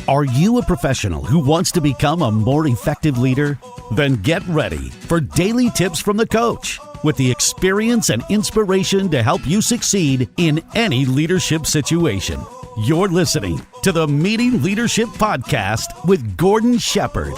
Are you a professional who wants to become a more effective leader? Then get ready for daily tips from the coach with the experience and inspiration to help you succeed in any leadership situation. You're listening to the Meeting Leadership Podcast with Gordon Shepherd.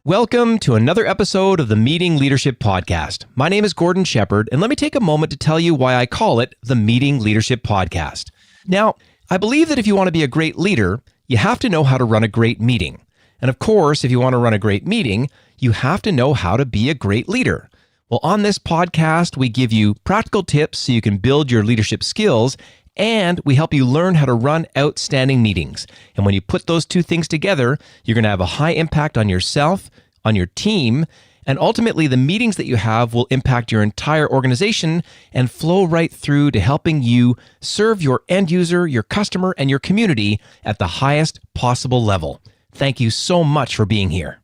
Welcome to another episode of the Meeting Leadership Podcast. My name is Gordon Shepherd, and let me take a moment to tell you why I call it the Meeting Leadership Podcast. Now, I believe that if you want to be a great leader, you have to know how to run a great meeting. And of course, if you want to run a great meeting, you have to know how to be a great leader. Well, on this podcast, we give you practical tips so you can build your leadership skills, and we help you learn how to run outstanding meetings. And when you put those two things together, you're going to have a high impact on yourself, on your team, and ultimately the meetings that you have will impact your entire organization and flow right through to helping you serve your end user, your customer, and your community at the highest possible level. Thank you so much for being here.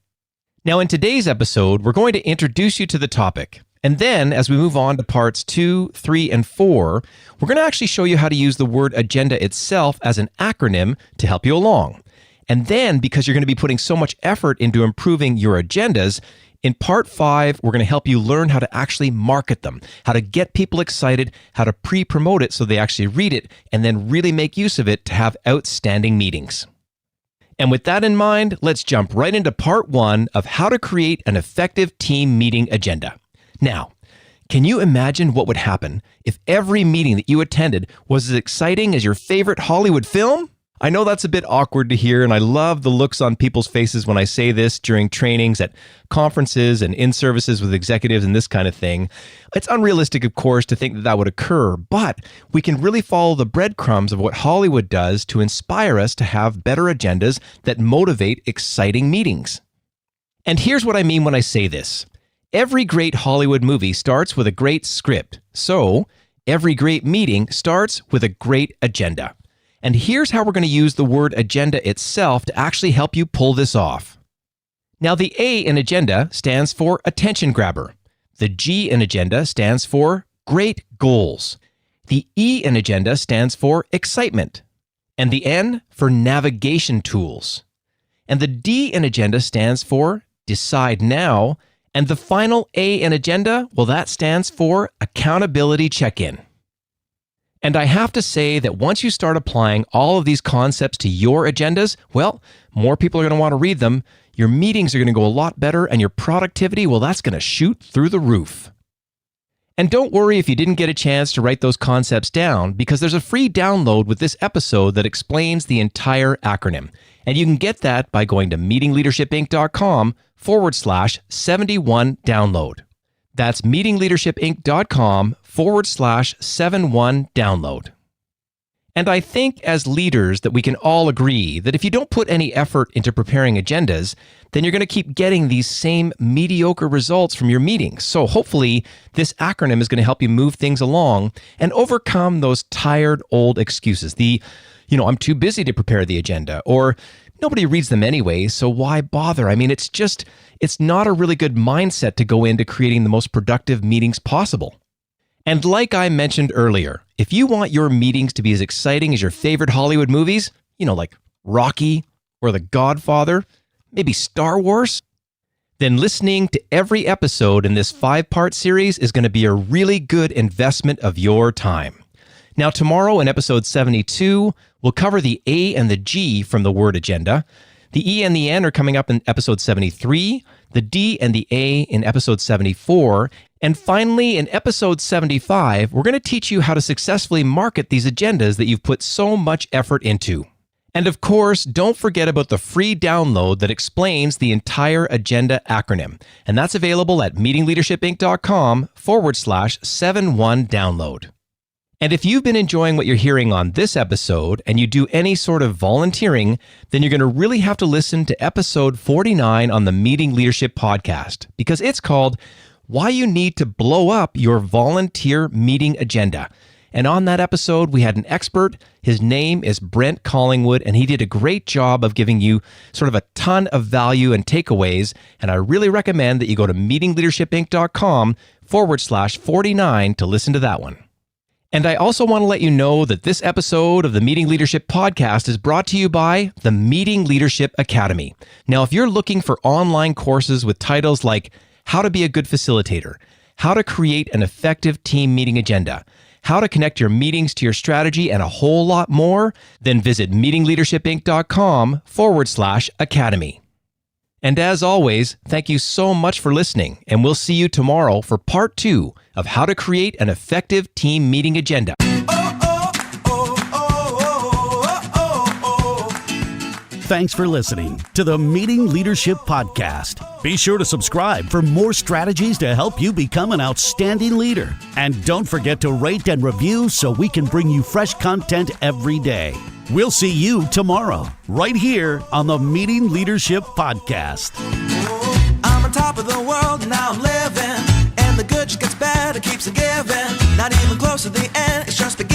Now, in today's episode, we're going to introduce you to the topic. And then, as we move on to parts 2, 3, and 4, we're going to actually show you how to use the word agenda itself as an acronym to help you along. And then, because you're going to be putting so much effort into improving your agendas, in part 5, we're going to help you learn how to actually market them, how to get people excited, how to pre-promote it so they actually read it, and then really make use of it to have outstanding meetings. And with that in mind, let's jump right into part 1 of how to create an effective team meeting agenda. Now, can you imagine what would happen if every meeting that you attended was as exciting as your favorite Hollywood film? I know that's a bit awkward to hear, and I love the looks on people's faces when I say this during trainings at conferences and in services with executives and this kind of thing. It's unrealistic, of course, to think that that would occur, but we can really follow the breadcrumbs of what Hollywood does to inspire us to have better agendas that motivate exciting meetings. And here's what I mean when I say this. Every great Hollywood movie starts with a great script, so every great meeting starts with a great agenda. And here's how we're going to use the word agenda itself to actually help you pull this off. Now, the A in agenda stands for attention grabber. The G in agenda stands for great goals. The E in agenda stands for excitement. And the N for navigation tools. And the D in agenda stands for decide now. And the final A in agenda, well, that stands for accountability check-in. And I have to say that once you start applying all of these concepts to your agendas, well, more people are going to want to read them, your meetings are going to go a lot better, and your productivity, well, that's going to shoot through the roof. And don't worry if you didn't get a chance to write those concepts down, because there's a free download with this episode that explains the entire acronym. And you can get that by going to meetingleadershipinc.com/71 download. That's meetingleadershipinc.com/71 download. And I think as leaders that we can all agree that if you don't put any effort into preparing agendas, then you're going to keep getting these same mediocre results from your meetings. So hopefully this acronym is going to help you move things along and overcome those tired old excuses. I'm too busy to prepare the agenda, or nobody reads them anyway, so why bother? I mean, it's not a really good mindset to go into creating the most productive meetings possible. And like I mentioned earlier, if you want your meetings to be as exciting as your favorite Hollywood movies, like Rocky or The Godfather, maybe Star Wars, then listening to every episode in this 5-part series is going to be a really good investment of your time. Now, tomorrow in episode 72, we'll cover the A and the G from the word agenda. The E and the N are coming up in episode 73, the D and the A in episode 74, and finally in episode 75, we're going to teach you how to successfully market these agendas that you've put so much effort into. And of course, don't forget about the free download that explains the entire agenda acronym, and that's available at meetingleadershipinc.com/71 download. And if you've been enjoying what you're hearing on this episode and you do any sort of volunteering, then you're going to really have to listen to episode 49 on the Meeting Leadership Podcast, because it's called Why You Need to Blow Up Your Volunteer Meeting Agenda. And on that episode, we had an expert. His name is Brent Collingwood, and he did a great job of giving you sort of a ton of value and takeaways. And I really recommend that you go to meetingleadershipinc.com/49 to listen to that one. And I also want to let you know that this episode of the Meeting Leadership Podcast is brought to you by the Meeting Leadership Academy. Now, if you're looking for online courses with titles like How to Be a Good Facilitator, How to Create an Effective Team Meeting Agenda, How to Connect Your Meetings to Your Strategy, and a whole lot more, then visit meetingleadershipinc.com/academy. And as always, thank you so much for listening, and we'll see you tomorrow for part 2 of How to Create an Effective Team Meeting Agenda. Thanks for listening to the Meeting Leadership Podcast. Be sure to subscribe for more strategies to help you become an outstanding leader. And don't forget to rate and review so we can bring you fresh content every day. We'll see you tomorrow, right here on the Meeting Leadership Podcast. I'm on top of the world, now I'm living, and the good just gets better, keeps it giving. Not even close to the end, it's just beginning.